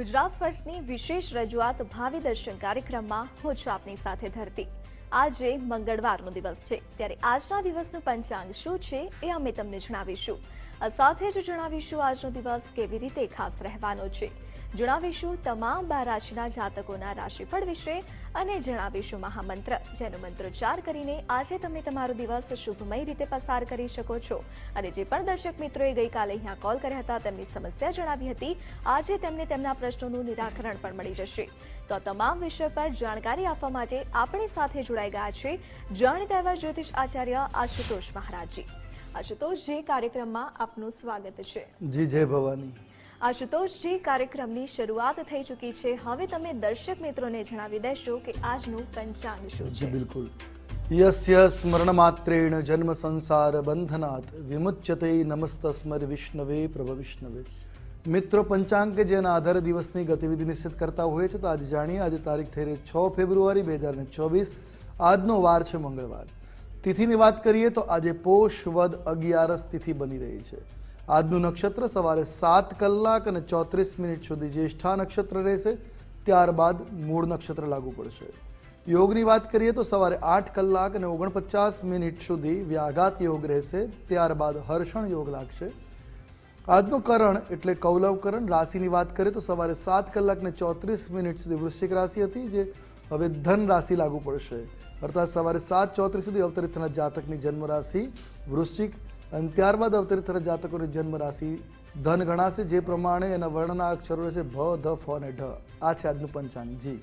ગુજરાત ફર્સ્ટની વિશેષ રજૂઆત ભાવિ દર્શન કાર્યક્રમમાં હું છું આપની સાથે ધરતી। આજે મંગળવારનો દિવસ છે, ત્યારે આજના દિવસનું પંચાંગ શું છે એ અમે તમને જણાવીશું। આ સાથે જ જણાવીશું આજનો દિવસ કેવી રીતે ખાસ રહેવાનો છે, જણાવીશું તમામ 12 રાશિના જાતકોના રાશિફળ વિશે અને જણાવીશું મહામંત્ર, જેનો મંત્રોચ્ચાર કરીને આજે તમે તમારો દિવસ શુભમય રીતે પસાર કરી શકો છો। અને જે પણ દર્શક મિત્રોએ ગઈકાલે અહીંયા કોલ કર્યા હતા, તેમની સમસ્યા જણાવી હતી, આજે તેમને તેમના પ્રશ્નોનું નિરાકરણ પણ મળી જશે। તો આ તમામ વિષય પર જાણકારી આપવા માટે આપણી સાથે જોડાઈ ગયા છે જાણીતા એવા જ્યોતિષ આચાર્ય આશુતોષ મહારાજજી। આશુતોષજી, કાર્યક્રમમાં આપનું સ્વાગત છે। જી જય ભવાની। આશુતોષજી, કાર્યક્રમની શરૂઆત થઈ ચૂકી છે, હવે તમે દર્શક મિત્રોને જણાવી દેશો કે આજનું પંચાંગ શું છે। જી બિલકુલ। યસ્ય સ્મરણ માત્રેણ જન્મ સંસાર બંધનાત વિમુચ્યતે નમસ્તસ્મર વિષ્ણવે પ્રભ વિષ્ણવે। મિત્રો, પંચાંગ કે જેના આધારે દિવસની ગતિવિધિ નિશ્ચિત કરતા હોય છે, તો આજે જાણીએ। આજે તારીખ થઈ રહી 6 ફેબ્રુઆરી 2024, આજનો વાર છે મંગળવાર। તિથિની વાત કરીએ તો આજે પોષ વદ 11 તિથિ બની રહી છે। આજનું નક્ષત્ર સવારે 7 કલાક અને 34 મિનિટ સુધી જ્યેષ્ઠા નક્ષત્ર રહેશે, ત્યારબાદ મૂળ નક્ષત્ર લાગુ પડશે। યોગની વાત કરીએ તો સવારે 8 કલાક અને 49 મિનિટ સુધી વ્યાઘાત યોગ રહેશે, ત્યારબાદ હર્ષણ યોગ લાગશે। આજનું કરણ એટલે કૌલવ કરણ। રાશિની વાત કરીએ તો સવારે 7 કલાક ને 34 મિનિટ સુધી વૃશ્ચિક રાશિ હતી, જે હવે ધન રાશિ લાગુ પડશે, અર્થાત સવારે 7:34 સુધી અવતરિત થનાર જાતકની જન્મ રાશિ વૃશ્ચિક અને ત્યારબાદ અવતરિત થનાર જાતકોની જન્મ રાશિ ધન ગણાશે, જે પ્રમાણે એના વર્ણના અક્ષરો રહેશે ભ, ધ, ફ અને ઢ। આ છે આજનું પંચાંગ। જી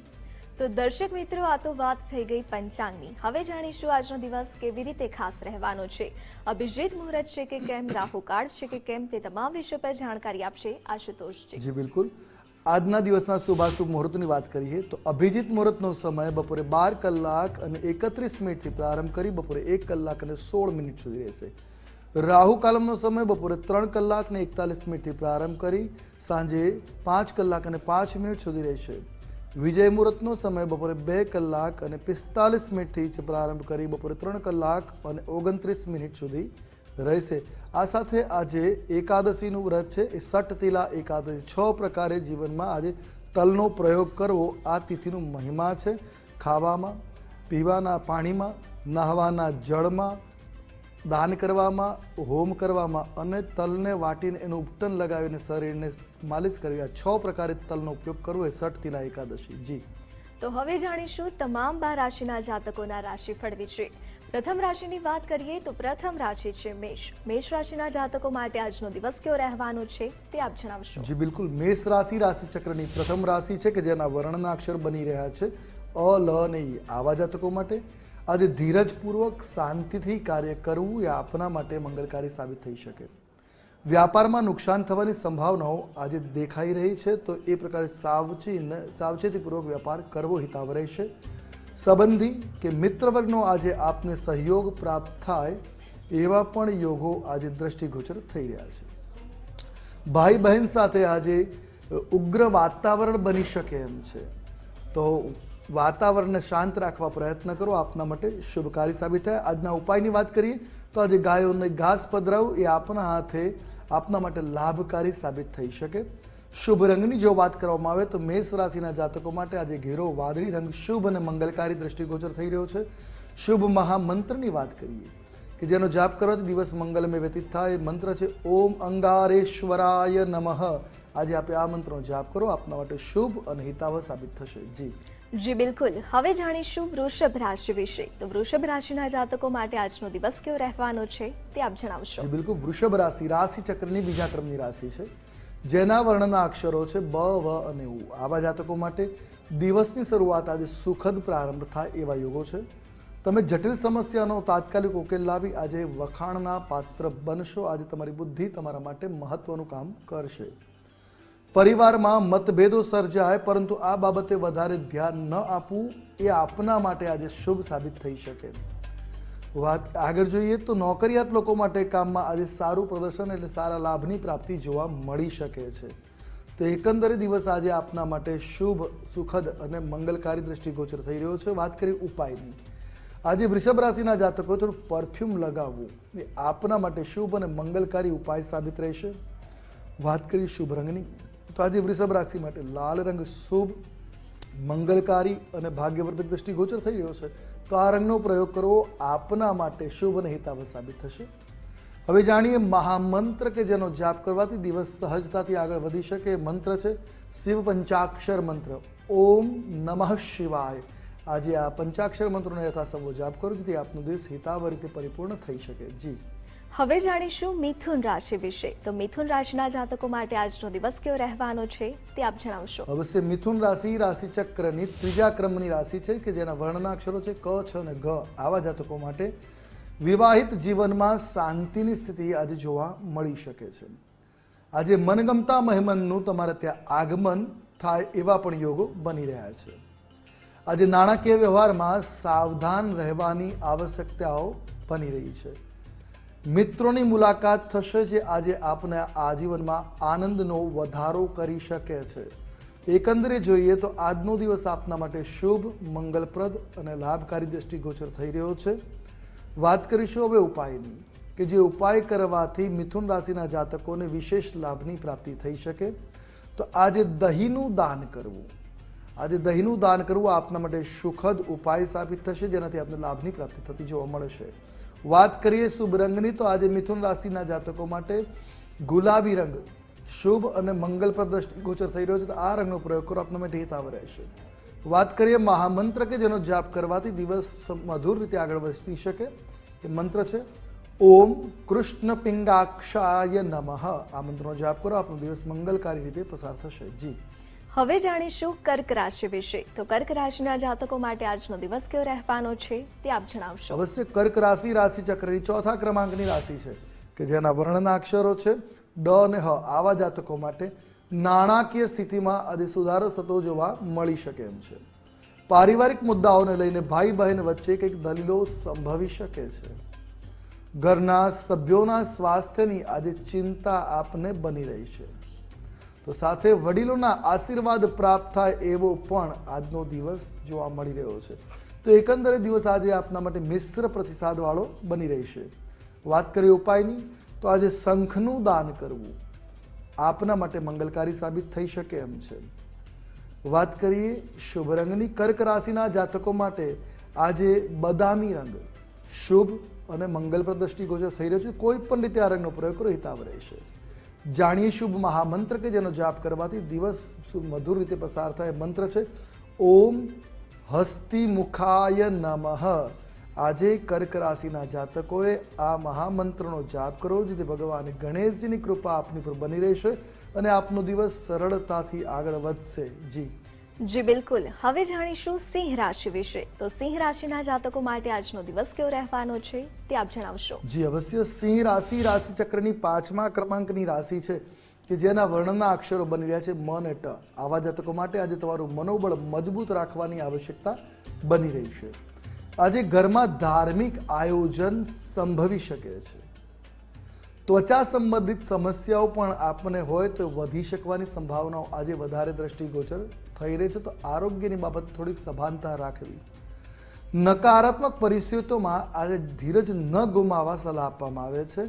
તો દર્શક મિત્રો, આ તો વાત થઈ ગઈ પંચાંગની। હવે જાણીશું આજનો દિવસ કેવી રીતે ખાસ રહેવાનો છે, અભિજીત મુહૂર્ત છે કે કેમ, રાહુકાળ છે કે કેમ, તે તમામ વિષય પર જાણકારી આપશે આશુતોષજી। જી બિલકુલ। આજના દિવસના શુભાશુભ મુહૂર્તની વાત કરીએ તો અભિજીત મુહૂર્તનો સમય બપોરે 12 કલાક અને 31 મિનિટથી પ્રારંભ કરી બપોરે 1 કલાક અને 16 મિનિટ સુધી રહેશે। રાહુ કાલમનો સમય બપોરે 3 કલાક ને 41 મિનિટથી પ્રારંભ કરી સાંજે 5 કલાક અને 5 મિનિટ સુધી રહેશે। વિજય મુહૂર્તનો સમય બપોરે 2 કલાક અને 45 મિનિટથી પ્રારંભ કરી બપોરે 3 કલાક અને 29 મિનિટ સુધી રહેશે। આ સાથે આજે એકાદશીનું વ્રત છે, એ સટ તિલા એકાદશી। 6 પ્રકારે જીવનમાં આજે તલનો પ્રયોગ કરવો આ તિથિનું મહિમા છે। ખાવામાં, પીવાના પાણીમાં, નહાવાના જળમાં, દાન કરવામાં, હોમ કરવામાં અને તલને વાટીને એનું ઉપટન લગાવીને શરીરને માલિશ કરવી, આ 6 પ્રકારે તલનો ઉપયોગ કરવો એ સટ તિલા એકાદશી। જી તો હવે જાણીશું તમામ 12 રાશિના જાતકોના રાશિફળ વિશે। પ્રથમ રાશિની વાત કરીએ તો પ્રથમ રાશિ છે મેષ। મેષ રાશિના જાતકો માટે આજનો દિવસ કેવો રહેવાનો છે તે આપ જણાવશો। જી બિલકુલ। મેષ રાશિ રાશિચક્રની પ્રથમ રાશિ છે કે જેના વર્ણના અક્ષર બની રહ્યા છે અ, લ અને ઈ। આવા જાતકો માટે આજે ધીરજપૂર્વક શાંતિથી કાર્ય કરવું એ આપના માટે મંગલકારી સાબિત થઈ શકે। વ્યાપારમાં નુકસાન થવાની સંભાવનાઓ આજે દેખાઈ રહી છે, તો એ પ્રકારે સાવચેતીપૂર્વક વ્યાપાર કરવો હિતાવ રહેશે। સંબંધી કે મિત્ર વર્ગનો આજે આપને સહયોગ પ્રાપ્ત થાય એવા પણ યોગો આજે દ્રષ્ટિગોચર થઈ રહ્યા છે। ભાઈ બહેન સાથે આજે ઉગ્ર વાતાવરણ બની શકે એમ છે, તો વાતાવરણને શાંત રાખવા પ્રયત્ન કરો, આપના માટે શુભકારી સાબિત થાય। આજના ઉપાયની વાત કરીએ તો આજે ગાયોને ઘાસ પધરાવવું એ આપના હાથે આપના માટે લાભકારી સાબિત થઈ શકે। શુભ રંગની જો વાત કરવામાં આવે તો મેષ રાશિના જાતકો માટે આજે ઘેરો વાદળી રંગ શુભ અને મંગલકારી દ્રષ્ટિગોચર થઈ રહ્યો છે। શુભ મહામંત્રની વાત કરીએ કે જેનો જાપ કરવાથી દિવસ મંગલમય વ્યતીત થાય, એ મંત્ર છે ઓમ અંગારેશ્વરાય નમઃ। આજે આપે આ મંત્રનો જાપ કરો, આપના માટે શુભ અને હિતાવહ સાબિત થશે। જી બિલકુલ। હવે જાણીશું વૃષભ રાશિ વિશે। તો વૃષભ રાશિના જાતકો માટે આજનો દિવસ કેવો રહેવાનો છે તે આપ જણાવશો। જી બિલકુલ। વૃષભ રાશિ રાશિચક્રની બીજા ક્રમની રાશિ છે, જેના વર્ણના અક્ષરો છે બ, વ અને ઉ। આવા જાતકો માટે દિવસની શરૂઆત આજે સુખદ પ્રારંભ થાય એવા યોગો છે। તમે જટિલ સમસ્યાનો તાત્કાલિક ઉકેલ લાવી આજે વખાણના પાત્ર બનશો। આજે તમારી બુદ્ધિ તમારા માટે મહત્વનું કામ કરશે। પરિવારમાં મતભેદો સર્જાય, પરંતુ આ બાબતે વધારે ધ્યાન ન આપવું એ આપના માટે આજે શુભ સાબિત થઈ શકે। વાત આગળ જોઈએ તો નોકરિયાત લોકો માટે કામમાં આજે સારું પ્રદર્શન એટલે સારા લાભની પ્રાપ્તિ જોવા મળી શકે છે। તો એકંદરે દિવસ આજે આપના માટે શુભ, સુખદ અને મંગલકારી દ્રષ્ટિગોચર થઈ રહ્યો છે। વાત કરીએ ઉપાયની, આજે વૃષભ રાશિના જાતકો થોડું પરફ્યુમ લગાવવું એ આપના માટે શુભ અને મંગલકારી ઉપાય સાબિત રહેશે। વાત કરીએ શુભ રંગની તો આજે વૃષભ રાશિ માટે લાલ રંગ શુભ, મંગલકારી અને ભાગ્યવર્ધક દ્રષ્ટિ ગોચર થઈ રહ્યો છે. તો આ રંગનો પ્રયોગ કરવો આપના માટે શુભ અને હિતાવહ સાબિત થશે. હવે જાણીએ મહામંત્ર કે જેનો જાપ કરવાથી દિવસ સહજતાથી આગળ વધી શકે. મંત્ર છે શિવ પંચાક્ષર મંત્ર, ઓમ નમઃ શિવાય. આજે આ પંચાક્ષર મંત્રોનો યથાસંભવ જાપ કરો, જેથી આપનો દિવસ હિતાવહ રીતે પરિપૂર્ણ થઈ શકે. જી, હવે જાણીશું મિથુન રાશિ વિશે. તો મિથુન રાશિના જાતકો માટે આજનો દિવસ કેવો રહેવાનો છે તે આપ જણાવશો. અવશ્ય મિથુન રાશિ રાશિચક્રની ત્રીજા ક્રમની રાશિ છે કે જેના વર્ણના અક્ષરો છે ક, છ અને ગ. આવા જાતકો માટે વિવાહિત જીવનમાં શાંતિની સ્થિતિ આજે જોવા મળી શકે છે. આજે મનગમતા મહેમાનનું તમારે ત્યાં આગમન થાય એવા પણ યોગો બની રહ્યા છે. આજે નાણાકીય વ્યવહારમાં સાવધાન રહેવાની આવશ્યકતાઓ બની રહી છે. મિત્રોની મુલાકાત થશે જે આજે આપના આજીવનમાં આનંદનો વધારો કરી શકે છે. એકંદરે જોઈએ તો આજનો દિવસ આપના માટે શુભ, મંગલપ્રદ અને લાભકારી દ્રષ્ટિગોચર થઈ રહ્યો છે. વાત કરીશું હવે ઉપાયની, કે જે ઉપાય કરવાથી મિથુન રાશિના જાતકોને વિશેષ લાભની પ્રાપ્તિ થઈ શકે. તો આજે દહીંનું દાન કરવું, આજે દહીંનું દાન કરવું આપના માટે સુખદ ઉપાય સાબિત થશે, જેનાથી આપને લાભની પ્રાપ્તિ થતી જોવા મળશે. વાત કરીએ શુભ રંગની, તો આજે મિથુન રાશિના જાતકો માટે ગુલાબી રંગ શુભ અને મંગલપ્રદ દ્રષ્ટિગોચર થઈ રહ્યો છે. તો આ રંગનો પ્રયોગ કરો, આપના માટે હિતાવહ રહેશે. વાત કરીએ મહામંત્ર કે જેનો જાપ કરવાથી દિવસ મધુર રીતે આગળ વધી શકે. એ મંત્ર છે ઓમ કૃષ્ણ પિંગાક્ષાય નમઃ. આ મંત્રનો જાપ કરો, આપનો દિવસ મંગલકારી રીતે પસાર થશે. જી, હવે જાણીશું કર્ક રાશિ વિશે. તો કર્ક રાશિના જાતકો માટે આજનો દિવસ કેવો રહેવાનો છે તે આપ જણાવશો. અવશ્ય કર્ક રાશિ રાશિચક્રની ચોથા ક્રમાંકની રાશિ છે કે જેના વર્ણના અક્ષરો છે ડ અને હ. આવા જાતકો માટે નાણાકીય સ્થિતિમાં આજે સુધારો થતો જોવા મળી શકે એમ છે. પારિવારિક મુદ્દાઓને લઈને ભાઈ બહેન વચ્ચે કંઈક દલીલો સંભવી શકે છે. ઘરના સભ્યોના સ્વાસ્થ્યની આજે ચિંતા આપને બની રહી છે. તો સાથે વડીલોના આશીર્વાદ પ્રાપ્ત થાય એવો પણ આજનો દિવસ જોવા મળી રહ્યો છે. તો એકંદરે દિવસ આજે આપના માટે મિશ્ર પ્રતિસાદવાળો બની રહેશે. વાત કરીએ ઉપાયની, તો આજે શંખનું દાન કરવું આપના માટે મંગલકારી સાબિત થઈ શકે એમ છે. વાત કરીએ શુભ રંગની, કર્ક રાશિના જાતકો માટે આજે બદામી રંગ શુભ અને મંગલપ્રદ દ્રષ્ટિગોચર થઈ રહ્યો છે. કોઈ પણ રીતે આ રંગનો પ્રયોગ કરો, હિતાવહ રહેશે. જાણીએ શુભ મહામંત્ર કે જેનો જાપ કરવાથી દિવસ મધુર રીતે પસાર થાય. મંત્ર છે ઓમ હસ્તિમુખાય નમઃ. આજે કર્ક રાશિના જાતકોએ આ મહામંત્રનો જાપ કરવો, જેથી ભગવાન ગણેશજીની કૃપા આપની પર બની રહેશે અને આપનો દિવસ સરળતાથી આગળ વધશે. જી, જી બિલકુલ. હવે જાણીશું સિંહ રાશિ વિશે. તો સિંહ રાશિના જાતકો માટે આજનો દિવસ કેવો રહેવાનો છે તે આપ જણાવશો. જી અવશ્ય. સિંહ રાશિ રાશિચક્રની પાંચમા ક્રમાંકની રાશિ છે કે જેના વર્ણના અક્ષરો બની રહ્યા છે મ અને ટ. આવા જાતકો માટે આજે તમારું મનોબળ મજબૂત રાખવાની આવશ્યકતા બની રહી છે. આજે ઘરમાં ધાર્મિક આયોજન સંભવી શકે છે. ત્વચા સંબંધિત સમસ્યાઓ પણ આપને હોય તો વધી શકવાની સંભાવનાઓ આજે વધારે દ્રષ્ટિગોચર થઈ રહી છે. તો આરોગ્યની બાબત થોડીક સભાનતા રાખવી. નકારાત્મક પરિસ્થિતિઓમાં આજે ધીરજ ન ગુમાવવા સલાહ આપવામાં આવે છે.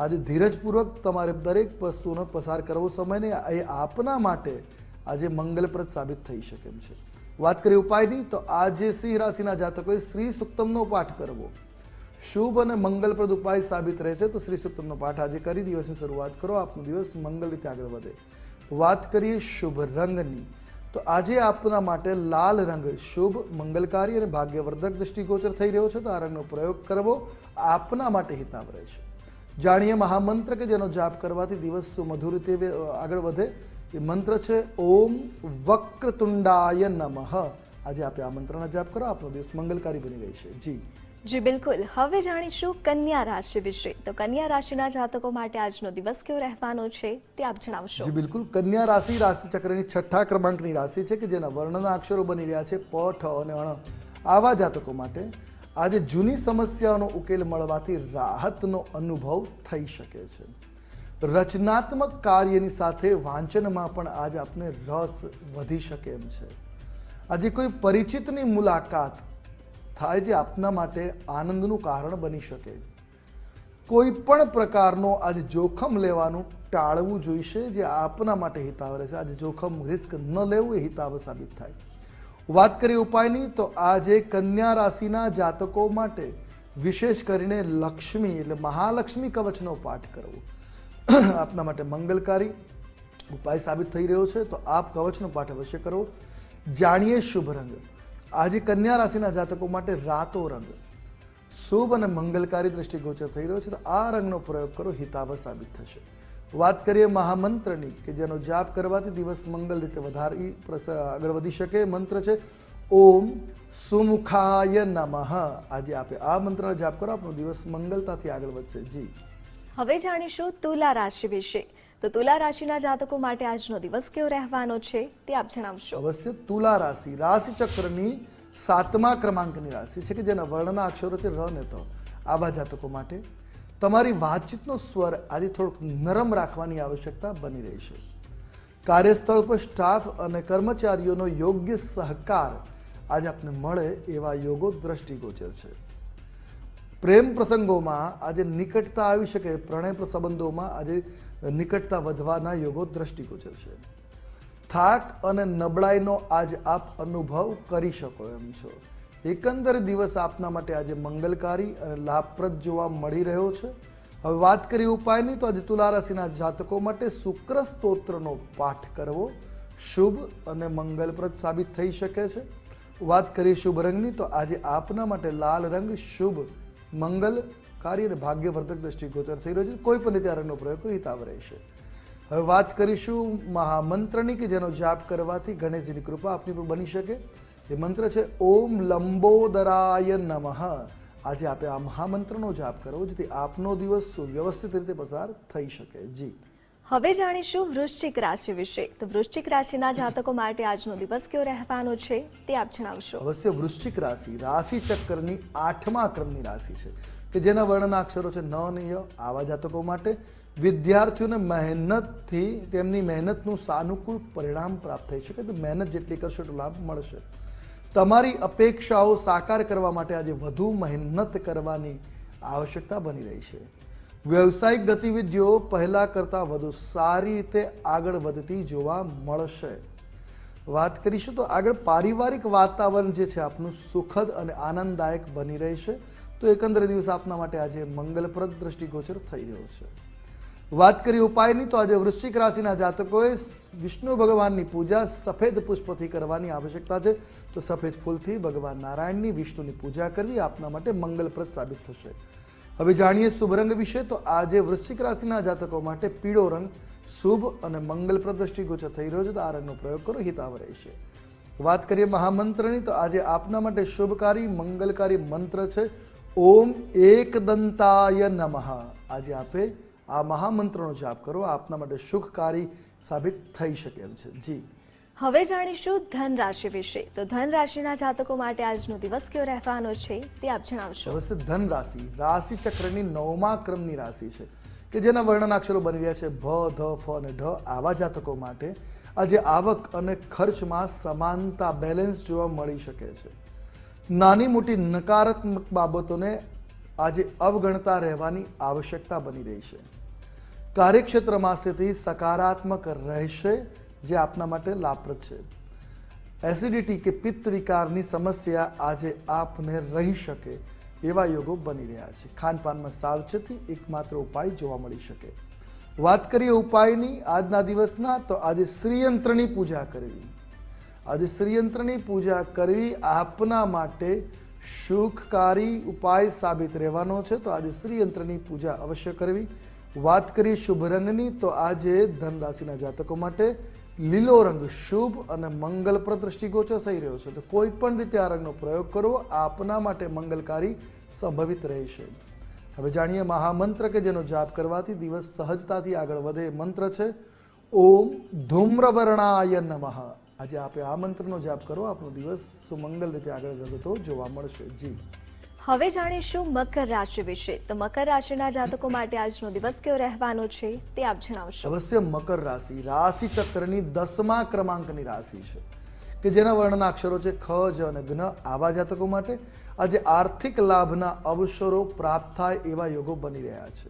આજે ધીરજપૂર્વક તમારે દરેક વસ્તુનો પસાર કરવો સમયને એ આપના માટે આજે મંગલપ્રદ સાબિત થઈ શકે એમ છે. વાત કરીએ ઉપાયની, તો આજે સિંહ રાશિના જાતકોએ શ્રી સુક્તમનો પાઠ કરવો શુભ અને મંગલપ્રદ ઉપાય સાબિત રહેશે. તો શ્રી સુક્તમનો પાઠ આજે કરી દિવસની શરૂઆત કરો, આપનો દિવસ મંગલ રીતે આગળ વધે. વાત કરીએ શુભ રંગની, તો આજે આપના માટે લાલ રંગ શુભ, મંગલકારી અને ભાગ્યવર્ધક દ્રષ્ટિગોચર થઈ રહ્યો છે. તો આ રંગનો પ્રયોગ કરવો આપના માટે હિતાવહ રહેશે. જાણીએ મહામંત્ર કે જેનો જાપ કરવાથી દિવસ મધુર રીતે આગળ વધે. એ મંત્ર છે ઓમ વક્રતુંડાય નમઃ. આજે આપણે આ મંત્રના જાપ કરો, આપનો દિવસ મંગલકારી બની રહેશે. જી, જી બિલકુલ. હવે જાણીશું કન્યા રાશિ વિશે. તો કન્યા રાશિના જાતકો માટે આજનો દિવસ કેવો રહેવાનો છે તે આપ જણાવશો. જી બિલકુલ. કન્યા રાશિ રાશિચક્રની છઠ્ઠા ક્રમાંકની રાશિ છે કે જેના વર્ણના અક્ષરો બની રહ્યા છે પ, ઠ અને અણ. આવા જાતકો માટે આજે જૂની સમસ્યાઓનો ઉકેલ મળવાથી રાહતનો અનુભવ થઈ શકે છે. રચનાત્મક કાર્યની સાથે વાંચનમાં પણ આજે આપને રસ વધી શકે એમ છે. આજે કોઈ પરિચિતની મુલાકાત થાય જે આપના માટે આનંદનું કારણ બની શકે. કોઈ પણ પ્રકારનો આજે જોખમ લેવાનું ટાળવું જોઈશે, જે આપના માટે હિતાવ રહેશે. આજે જોખમ રિસ્ક ન લેવું એ હિતાવ સાબિત થાય. વાત કરીએ ઉપાયની, તો આજે કન્યા રાશિના જાતકો માટે વિશેષ કરીને લક્ષ્મી એટલે મહાલક્ષ્મી કવચનો પાઠ કરવો આપના માટે મંગલકારી ઉપાય સાબિત થઈ રહ્યો છે. તો આપ કવચનો પાઠ અવશ્ય કરવો. જાણીએ શુભ રંગ. આજે કન્યા રાશિના જાતકો માટે રાતો રંગ શુભ અને મંગલકારી દ્રષ્ટિગોચર થઈ રહ્યો છે. તો આ રંગનો પ્રયોગ કરો, હિતાવ સાબિત થશે. વાત કરીએ મહામંત્રની, કે જેનો જાપ કરવાથી દિવસ મંગલ રીતે વધારી આગળ વધી શકે. મંત્ર છે ઓમ સુમુખાય નમઃ. આજે આપે આ મંત્રનો જાપ કરો, આપનો દિવસ મંગલતાથી આગળ વધશે. જી, હવે જાણીશું તુલા રાશિ વિશે. તો તુલા રાશિના જાતકો માટે આજનો દિવસ કેવો રહેવાનો છે તે આપ જણાવશો. અવશ્ય. તુલા રાશિ રાશિ ચક્રની 7મા ક્રમાંકની રાશિ છે, કે જેના વર્ણના અક્ષરો છે ર ને ત. આવા જાતકો માટે તમારી વાતચીતનો સ્વર આજે થોડોક નરમ રાખવાની આવશ્યકતા બની રહી છે. કાર્યસ્થળ પર સ્ટાફ અને કર્મચારીઓનો યોગ્ય સહકાર આજે આપને મળે એવા યોગો દ્રષ્ટિગોચર છે. પ્રેમ પ્રસંગોમાં આજે નિકટતા આવી શકે. પ્રણય સંબંધોમાં આજે નિકટતા વધવાના યોગો દ્રષ્ટિગોચર છે. થાક અને નબળાઈનો આજ આપ અનુભવ કરી શકો એમ છો. એકંદર દિવસ આપના માટે આજે મંગલકારી અને લાભપ્રદ જોવા મળી રહ્યો છે. હવે વાત કરીએ ઉપાયની, તો આજે તુલા રાશિના જાતકો માટે શુક્ર સ્તોત્રનો પાઠ કરવો શુભ અને મંગલપ્રદ સાબિત થઈ શકે છે. વાત કરીએ શુભ રંગની, તો આજે આપના માટે લાલ રંગ શુભ મંગલકારી અને ભાગ્યવર્ધક દ્રષ્ટિગોચર થઈ રહ્યો છે. કોઈ પણ રીતે આ રંગનો પ્રયોગ હિતાવ રહેશે. હવે વાત કરીશું મહામંત્રની, કે જેનો જાપ કરવાથી ગણેશજીની કૃપા આપની પર બની શકે. એ મંત્ર છે ઓમ લંબોદરાય નમઃ. આજે આપે આ મહામંત્રનો જાપ કરવો, જેથી આપનો દિવસ સુવ્યવસ્થિત રીતે પસાર થઈ શકે. જી, હવે જાણીશું વૃશ્ચિક રાશિ વિશે. તો વૃશ્ચિક રાશિના જાતકો માટે આજનો દિવસ કેવો રહેવાનો છે તે આપ જણાવશો. અવશ્ય. વૃશ્ચિક રાશિ રાશિ ચક્રની 8મા ક્રમની રાશિ છે, કે જેના વર્ણના અક્ષરો છે ન અને ય. આવા જાતકો માટે વિદ્યાર્થીઓને મહેનતથી તેમની મહેનતનું સાનુકૂળ પરિણામ પ્રાપ્ત થઈ શકે. તો મહેનત જેટલી કરશો એટલો લાભ મળશે. તમારી અપેક્ષાઓ સાકાર કરવા માટે આજે વધુ મહેનત કરવાની આવશ્યકતા બની રહી છે. વ્યવસાયિક ગતિવિધિઓ પહેલા કરતાં વધુ સારી રીતે આગળ વધતી જોવા મળશે. વાત કરીશું તો આગળ પારિવારિક વાતાવરણ જે છે આપનું સુખદ અને આનંદદાયક બની રહેશે. તો એકંદરે દિવસ આપના માટે આજે મંગલપ્રદ દ્રષ્ટિગોચર થઈ રહ્યો છે. વાત કરીએ ઉપાયની, તો આજે વૃશ્ચિક રાશિના જાતકોએ વિષ્ણુ ભગવાનની પૂજા સફેદ પુષ્પથી કરવાની આવશ્યકતા છે. તો સફેદ ફૂલથી ભગવાન નારાયણની વિષ્ણુની પૂજા કરવી આપના માટે મંગલપ્રદ સાબિત થશે. હવે જાણીએ શુભ રંગ વિશે. તો આજે વૃશ્ચિક રાશિના જાતકો માટે પીળો રંગ શુભ અને મંગલપ્રદ દ્રષ્ટિગોચર થઈ રહ્યો છે. તો આ રંગનો પ્રયોગ કરો, હિતાવ રહેશે. વાત કરીએ મહામંત્રની, તો આજે આપના માટે શુભકારી મંગલકારી મંત્ર છે ઓમ એકદંતાય નમઃ. આજે આપે આ મહામંત્રનો જાપ કરો, આપના માટે સુખકારી સાબિત થઈ શકે એમ છે. જી, હવે જાણીશું ધન રાશિ વિશે. તો ધન રાશિના જાતકો માટે આજનો દિવસ કેવો રહેવાનો છે તે આપ જણાવશો. અવશ્ય. ધન રાશિ રાશિ ચક્રની 9મા ક્રમની રાશિ છે, કે જેના વર્ણના અક્ષરો બની રહ્યા છે ભ, ધ, ફ અને ઢ. આવા જાતકો માટે આજે આવક અને ખર્ચમાં સમાનતા બેલેન્સ જોવા મળી શકે છે. નાની મોટી નકારાત્મક બાબતોને આજે અવગણતા રહેવાની આવશ્યકતા બની રહી છે. કાર્યક્ષેત્રમાં સ્થિતિ સકારાત્મક રહેશે, જે આપના માટે લાભપ્રદ છે. એસિડિટી કે પિત્ત વિકારની સમસ્યા આજે આપને રહી શકે એવા યોગો બની રહ્યા છે. ખાનપાનમાં સાવચેતી એકમાત્ર ઉપાય જોવા મળી શકે. વાત કરીએ ઉપાયની આજના દિવસના, તો આજે શ્રીયંત્રની પૂજા કરવી. આજે શ્રીયંત્રની પૂજા કરવી આપના માટે સુખકારી ઉપાય સાબિત રહેવાનો છે. તો આજે શ્રીયંત્રની પૂજા અવશ્ય કરવી. વાત કરીએ શુભ રંગની, તો આજે ધન રાશિના જાતકો માટે લીલો રંગ શુભ અને મંગલપ્રદ દ્રષ્ટિગોચર થઈ રહ્યો છે. તો કોઈ પણ રીતે આ રંગનો પ્રયોગ કરવો આપના માટે મંગલકારી સંભવિત રહેશે. હવે જાણીએ મહામંત્ર, કે જેનો જાપ કરવાથી દિવસ સહજતાથી આગળ વધે. મંત્ર છે ઓમ ધૂમ્રવર્ણાય નમઃ. આજે આપે આ મંત્રનો જાપ કરો, આપનો દિવસ સુમંગલ રીતે આગળ વધતો જોવા મળશે. જી, હવે જાણીશું મકર રાશિ વિશે. તો મકર રાશિના જાતકો માટે આજનો દિવસ કેવો રહેવાનો છે તે આપ જણાવશો. અવશ્ય. મકર રાશિ રાશિ ચક્રની 10મા ક્રમાંકની રાશિ છે, કે જેના વર્ણના અક્ષરો છે ખ, જ અને જ્ઞ, આવા જાતકો માટે આજે આર્થિક લાભના અવસરો પ્રાપ્ત થાય એવા યોગો બની રહ્યા છે.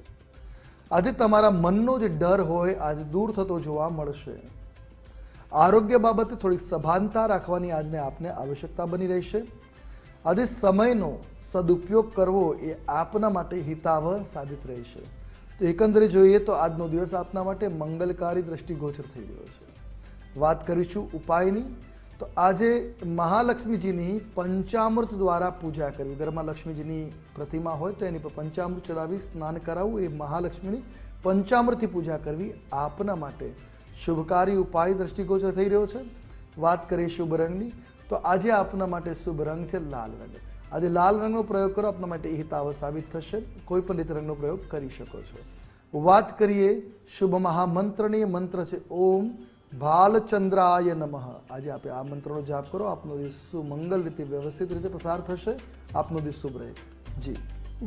આજે તમારા મનનો જે ડર હોય આજે દૂર થતો જોવા મળશે. આરોગ્ય બાબતે થોડીક સભાનતા રાખવાની આજને આપને આવશ્યકતા બની રહેશે. આજે સમયનો સદુપયોગ કરવો એ આપના માટે હિતાવહ સાબિત રહેશે. તો એકંદરે જોઈએ તો આજનો દિવસ આપના માટે મંગલકારી દ્રષ્ટિગોચર થઈ રહ્યો છે. વાત કરીશું ઉપાયની, તો આજે મહાલક્ષ્મીજીની પંચામૃત દ્વારા પૂજા કરવી. ઘરમાં લક્ષ્મીજીની પ્રતિમા હોય તો એની પર પંચામૃત ચડાવી સ્નાન કરાવવું, એ મહાલક્ષ્મીની પંચામૃતથી પૂજા કરવી આપના માટે શુભકારી ઉપાય દ્રષ્ટિગોચર થઈ રહ્યો છે. વાત કરીએ શુભ રંગની, તો આજે આપના માટે શુભ રંગ છે લાલ રંગ. આજે લાલ રંગનો પ્રયોગ કરો, આપના માટે હિતાવહ સાબિત થશે. કોઈ પણ રીતે રંગનો પ્રયોગ કરી શકો છો. વાત કરીએ શુભ મહામંત્રની, મંત્ર છે ઓમ ભાલચંદ્રાય નમઃ. આજે આપે આ મંત્રનો જાપ કરો, આપનો દિવસ સુમંગલ રીતે વ્યવસ્થિત રીતે પસાર થશે. આપનો દિવસ શુભ રહે. જી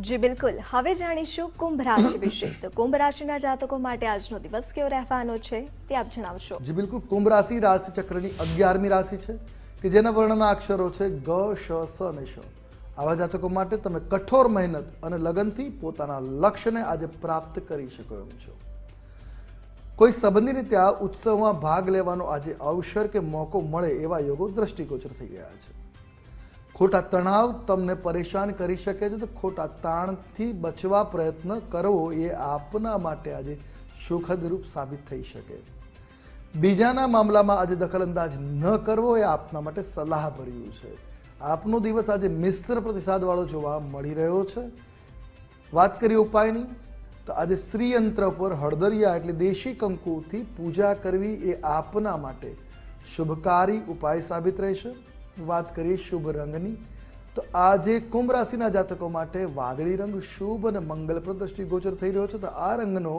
જી બિલકુલ. હવે જાણીશું કુંભ રાશિ વિશે. તો કુંભ રાશિના જાતકો માટે આજનો દિવસ કેવો રહેવાનો છે તે આપ જણાવશો. જી બિલકુલ. કુંભ રાશિ રાશિ ચક્રની 11મી રાશિ છે કે જેના વર્ણના અક્ષરો છે ગ, શ, સ અને શ. આવા જાતકો માટે તમે કઠોર મહેનત અને લગનથી પોતાના લક્ષ્યને આજે પ્રાપ્ત કરી શકો એમ છો. કોઈ સંબંધીને ત્યાં ઉત્સવમાં ભાગ લેવાનો આજે અવસર કે મોકો મળે એવા યોગો દ્રષ્ટિગોચર થઈ ગયા છે. ખોટા તણાવ તમને પરેશાન કરી શકે છે, તો ખોટા તાણથી બચવા પ્રયત્ન કરવો એ આપના માટે આજે સુખદ રૂપ સાબિત થઈ શકે. બીજાના મામલામાં આજે દખલઅંદાજ ન કરવો એ આપના માટે સલાહભર્યું છે. આપનો દિવસ આજે મિશ્ર પ્રતિસાદવાળો જોવા મળી રહ્યો છે. વાત કરીએ ઉપાયની, તો આજે શ્રીયંત્ર પર હળદરિયા એટલે દેશી કંકુથી પૂજા કરવી એ આપના માટે શુભકારી ઉપાય સાબિત રહેશે. વાત કરીએ શુભ રંગની, તો આજે કુંભ રાશિના જાતકો માટે વાદળી રંગ શુભ અને મંગલપ્રદ દ્રષ્ટિગોચર થઈ રહ્યો છે. તો આ રંગનો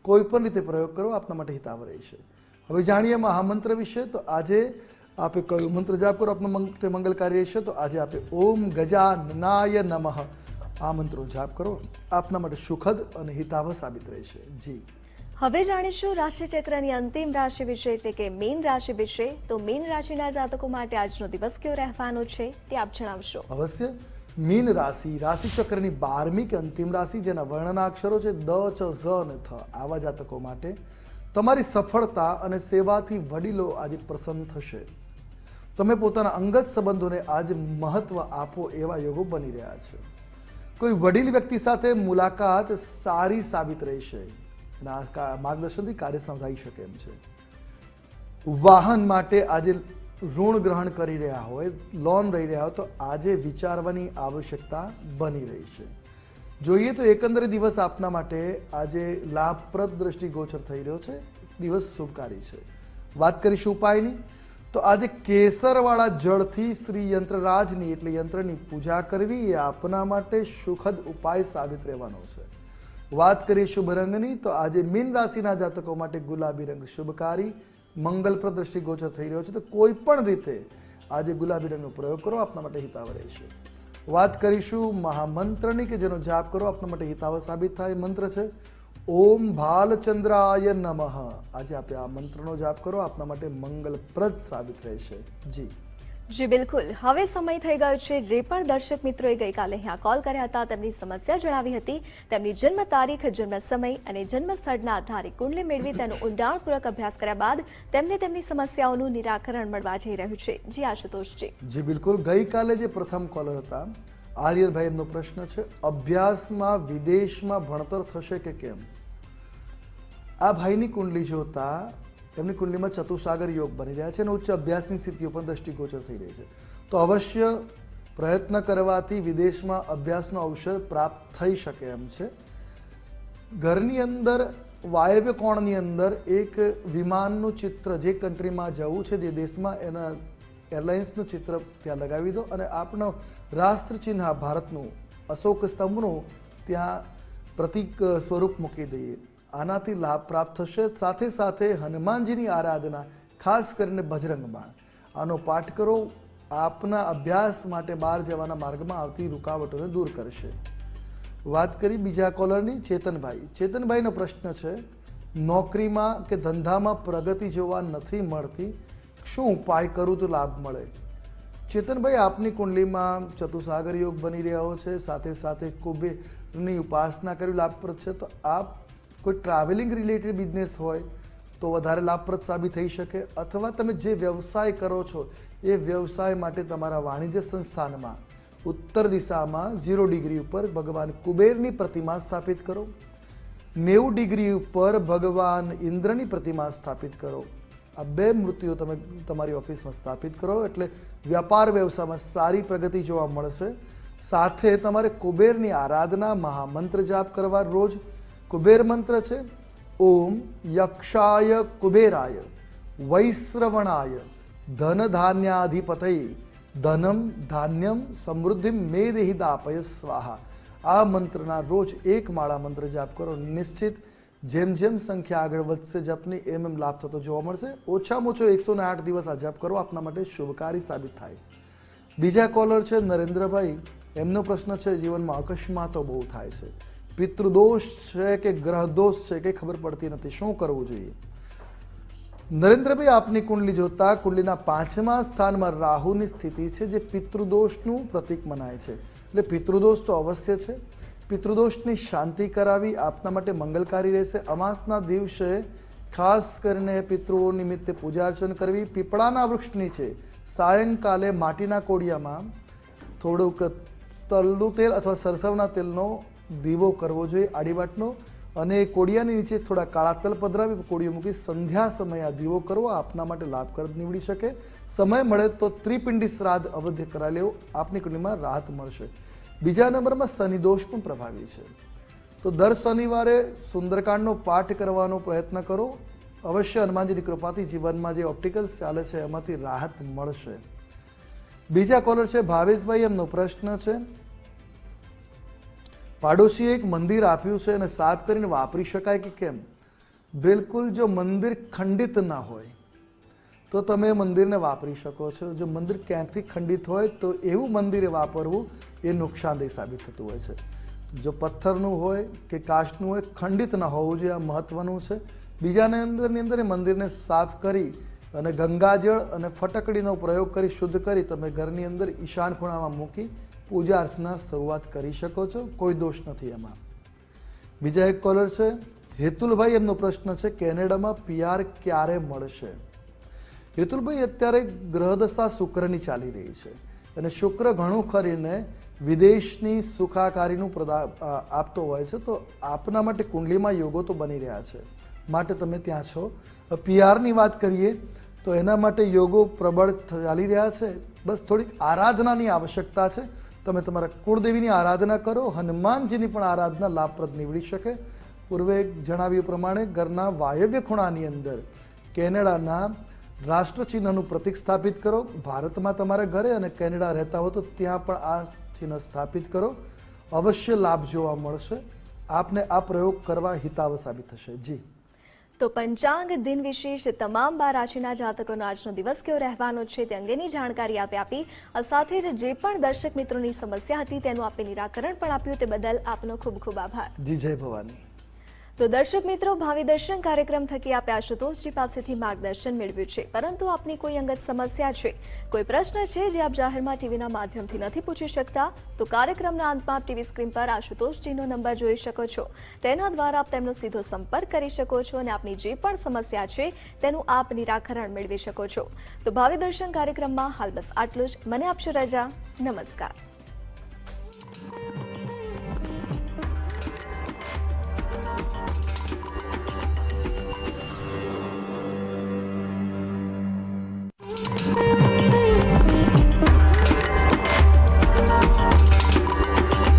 કોઈ પણ રીતે પ્રયોગ કરો, આપના માટે હિતાવહ રહેશે. હવે જાણીએ મહામંત્ર વિશે. તો આજે આપે કયો મંત્ર જાપ કરો આપના માટે મંગલકારી રહેશે? તો આજે આપે ઓમ ગજાનનાય નમઃ આ મંત્રો જાપ કરો, આપના માટે સુખદ અને હિતાવહ સાબિત રહેશે. જી હવે જાણીશું રાશિચક્રની અંતિમ રાશિ વિશે એટલે કે મીન રાશિ વિશે. તો મીન રાશિના જાતકો માટે આજનો દિવસ કેવો રહેવાનો છે તે આપ જણાવશો. અવશ્ય. મીન રાશિ રાશિચક્રની 12મી કે અંતિમ રાશિ, જેના વર્ણના અક્ષરો છે દ, ચ, ઝ અને થ. આવા જાતકો માટે તમારી સફળતા અને સેવાથી વડીલો આજે પ્રસન્ન થશે. તમે પોતાના અંગત સંબંધોને આજે મહત્વ આપો એવા યોગો બની રહ્યા છે. કોઈ વડીલ વ્યક્તિ સાથે મુલાકાત સારી સાબિત રહેશે. માર્ગદર્શનથી કાર્ય સમજાઈ શકે એમ છે. વાહન માટે આજે ઋણ ગ્રહણ કરી રહ્યા હોય, લોન રહી રહ્યા હોય, તો આજે વિચારવાની આવશ્યકતા બની રહી છે. જોઈએ તો એકંદરે દિવસ આપના માટે આજે લાભપ્રદ દ્રષ્ટિગોચર થઈ રહ્યો છે. દિવસ શુભકારી છે. વાત કરીશું ઉપાયની, તો આજે કેસરવાળા જળથી શ્રી યંત્રરાજની એટલે યંત્રની પૂજા કરવી એ આપના માટે સુખદ ઉપાય સાબિત રહેવાનો છે. વાત કરીએ શુભ રંગની, તો આજે મીન રાશિના જાતકો માટે ગુલાબી રંગ શુભકારી મંગલપ્રદ દ્રષ્ટિગોચર થઈ રહ્યો છે. તો કોઈ પણ રીતે આજે ગુલાબી રંગનો પ્રયોગ કરો, આપના માટે હિતાવહ રહેશે. વાત કરીશું મહામંત્રની કે જેનો જાપ કરો, આપના માટે હિતાવહ સાબિત થાય. મંત્ર છે ઓમ ભાલચંદ્રાય નમઃ. આજે આપે આ મંત્રનો જાપ કરો, આપના માટે મંગલપ્રદ સાબિત રહેશે. જી જી બિલકુલ. હવે સમય થઈ ગયો છે જે પણ દર્શક મિત્રોએ ગઈકાલે અહીંયા કોલ કર્યા હતા, તેમની સમસ્યા જણાવી હતી, તેમની જન્મ તારીખ, જન્મ સમય અને જન્મ સ્થળના આધારે કુંડલી મેળવી તેનો ઊંડાણપૂર્વક અભ્યાસ કર્યા બાદ તેમને તેમની સમસ્યાઓનું નિરાકરણ મળવા જઈ રહ્યું છે. જી આશુતોષજી. જી બિલકુલ. ગઈકાલે જે પ્રથમ કોલર હતા આર્યનભાઈ, એમનો પ્રશ્ન છે અભ્યાસમાં વિદેશમાં ભણતર થશે કે કેમ? આ ભાઈની કુંડલી જોતા એમની કુંડલીમાં ચતુસાગર યોગ બની રહ્યા છે અને ઉચ્ચ અભ્યાસની સ્થિતિઓ પણ દ્રષ્ટિગોચર થઈ રહી છે. તો અવશ્ય પ્રયત્ન કરવાથી વિદેશમાં અભ્યાસનો અવસર પ્રાપ્ત થઈ શકે એમ છે. ઘરની અંદર વાયવ્ય કોણની અંદર એક વિમાનનું ચિત્ર, જે કન્ટ્રીમાં જવું છે, જે દેશમાં, એના એરલાઇન્સનું ચિત્ર ત્યાં લગાવી દો અને આપણો રાષ્ટ્ર ચિહ્ન ભારતનું અશોક સ્તંભનું ત્યાં પ્રતીક સ્વરૂપ મૂકી દઈએ. આનાથી લાભ પ્રાપ્ત થશે. સાથે સાથે હનુમાનજીની આરાધના, ખાસ કરીને બજરંગ બાણ, આનો પાઠ કરો. આપના અભ્યાસ માટે બહાર જવાના માર્ગમાં આવતી રૂકાવટોને દૂર કરશે. વાત કરી બીજા કોલરની, ચેતનભાઈ. ચેતનભાઈનો પ્રશ્ન છે નોકરીમાં કે ધંધામાં પ્રગતિ જોવા નથી મળતી, શું ઉપાય કરું તો લાભ મળે? ચેતનભાઈ, આપની કુંડલીમાં ચતુસાગર યોગ બની રહ્યો છે, સાથે સાથે કુબેરની ઉપાસના કરી લાભપ્રદ છે. તો આપ કોઈ ટ્રાવેલિંગ રિલેટેડ બિઝનેસ હોય તો વધારે લાભપ્રદ સાબિત થઈ શકે, અથવા તમે જે વ્યવસાય કરો છો એ વ્યવસાય માટે તમારા વાણિજ્ય સંસ્થાનમાં ઉત્તર દિશામાં 0 ડિગ્રી ઉપર ભગવાન કુબેરની પ્રતિમા સ્થાપિત કરો, 90 ડિગ્રી ઉપર ભગવાન ઇન્દ્રની પ્રતિમા સ્થાપિત કરો. આ 2 મૂર્તિઓ તમે તમારી ઓફિસમાં સ્થાપિત કરો એટલે વ્યાપાર વ્યવસાયમાં સારી પ્રગતિ જોવા મળશે. સાથે તમારે કુબેરની આરાધના, મહામંત્ર જાપ કરવા. રોજ કુબેર મંત્ર છે ઓમ યક્ષાય કુબેરાય વૈશ્રવણાય ધન ધાન્યાધિપતય ધનમ ધાન્યમ સમૃદ્ધિ મે દેહિ દાપય સ્વાહા. આ મંત્રના રોજ 1 માળા મંત્ર જાપ કરો. નિશ્ચિત જેમ જેમ સંખ્યા આગળ વધશે જપની એમ લાભ થતો જોવા મળશે. ઓછામાં ઓછો 108 દિવસ આ જપ કરો, આપના માટે શુભકારી સાબિત થાય. બીજા કોલર છે નરેન્દ્રભાઈ. એમનો પ્રશ્ન છે જીવનમાં અકસ્માતો બહુ થાય છે, પિતૃદોષ છે કે ગ્રહ દોષ છે કે ખબર પડતી નથી, શું કરવું જોઈએ? નરેન્દ્રભાઈ, આપની કુંડલી જોતા કુંડલીના 5મા સ્થાનમાં રાહુની સ્થિતિ છે, જે પિતૃદોષનું પ્રતીક મનાય છે. એટલે પિતૃદોષ તો અવશ્ય છે. પિતૃદોષની શાંતિ કરાવી આપના માટે મંગલકારી રહેશે. અમાસના દિવસે ખાસ કરીને પિતૃઓ નિમિત્તે પૂજા અર્ચન કરવી. પીપળાના વૃક્ષ નીચે સાયંકાલે માટીના કોડિયામાં થોડુંક તલનું તેલ અથવા સરસવના તેલનો દીવો કરવો જોઈએ આડીવાટનો, અને કોડિયાની નીચે થોડા કાળા તલ પધરાવી કોડિયો મૂકી સંધ્યા સમયે આ દીવો કરવો આપના માટે લાભકર નીવડી શકે. સમય મળે તો ત્રિપિંડી શ્રાદ્ધ અવધ્ય કરાવી લેવું, આપની કુંડલીમાં રાહત મળશે. બીજા નંબરમાં શનિ દોષ પણ પ્રભાવી છે, તો દર શનિવારે સુંદરકાંડનો પાઠ કરવાનો પ્રયત્ન કરો. અવશ્ય હનુમાનજીની કૃપાથી જીવનમાં જે ઓપ્ટિકલ્સ ચાલે છે એમાંથી રાહત મળશે. બીજા કોલર છે ભાવેશભાઈ. એમનો પ્રશ્ન છે પાડોશીએ એક મંદિર આપ્યું છે અને સાફ કરીને વાપરી શકાય કે કેમ? બિલકુલ, જો મંદિર ખંડિત ના હોય તો તમે મંદિરને વાપરી શકો છો. જો મંદિર ક્યાંકથી ખંડિત હોય તો એવું મંદિરે વાપરવું એ નુકસાનદેહ સાબિત થતું હોય છે. જો પથ્થરનું હોય કે કાચનું હોય, ખંડિત ન હોવું જોઈએ, આ મહત્વનું છે. બીજાની અંદર એ મંદિરને સાફ કરી અને ગંગાજળ અને ફટકડીનો પ્રયોગ કરી શુદ્ધ કરી તમે ઘરની અંદર ઈશાન ખૂણામાં મૂકી પૂજા અર્ચના શરૂઆત કરી શકો છો. કોઈ દોષ નથી એમાં. બીજા એક કોલર છે હેતુલભાઈ. એમનો પ્રશ્ન છે કેનેડામાં PR ક્યારે મળશે? હેતુલભાઈ, અત્યારે ગ્રહદશા શુક્રની ચાલી રહી છે અને શુક્ર ઘણું કરીને વિદેશની સુખાકારીનું આપતો હોય છે. તો આપના માટે કુંડલીમાં યોગો તો બની રહ્યા છે, માટે તમે ત્યાં છો. PRની વાત કરીએ તો એના માટે યોગો પ્રબળ ચાલી રહ્યા છે. બસ થોડીક આરાધનાની આવશ્યકતા છે. તમે તમારા કુળદેવીની આરાધના કરો. હનુમાનજીની પણ આરાધના લાભપ્રદ નીવડી શકે. પૂર્વે જણાવ્યું પ્રમાણે ઘરના વાયવ્ય ખૂણાની અંદર કેનેડાના રાષ્ટ્રચિહ્નનું પ્રતીક સ્થાપિત કરો. ભારતમાં તમારા ઘરે અને કેનેડા રહેતા હો તો ત્યાં પણ આ ચિહ્ન સ્થાપિત કરો. અવશ્ય લાભ જોવા મળશે. આપને આ પ્રયોગ કરવા હિતાવ સાબિત થશે. જી, તો પંચાંગ દિન વિશેષ તમામ 12 રાશિના જાતકોનો આજનો દિવસ કેવો રહેવાનો છે તે અંગેની જાણકારી આપી. સાથે જ જે પણ દર્શક મિત્રોની સમસ્યા હતી તેનું આપે નિરાકરણ પણ આપ્યું, તે બદલ આપનો ખૂબ ખૂબ આભાર. જી, જય ભવાની. તો દર્શક મિત્રો, ભાવિ દર્શન કાર્યક્રમ થકી આપે આશુતોષજી પાસેથી માર્ગદર્શન મેળવ્યું છે, પરંતુ આપની કોઈ અંગત સમસ્યા છે, કોઈ પ્રશ્ન છે જે આપ જાહેરમાં ટીવીના માધ્યમથી નથી પૂછી શકતા, તો કાર્યક્રમના અંતમાં આપ ટીવી સ્ક્રીન પર આશુતોષજીનો નંબર જોઈ શકો છો. તેના દ્વારા આપ તેમનો સીધો સંપર્ક કરી શકો છો અને આપની જે પણ સમસ્યા છે તેનું આપ નિરાકરણ મેળવી શકો છો. તો ભાવિ દર્શન કાર્યક્રમમાં હાલ બસ આટલું જ. મને આપશો રજા. નમસ્કાર.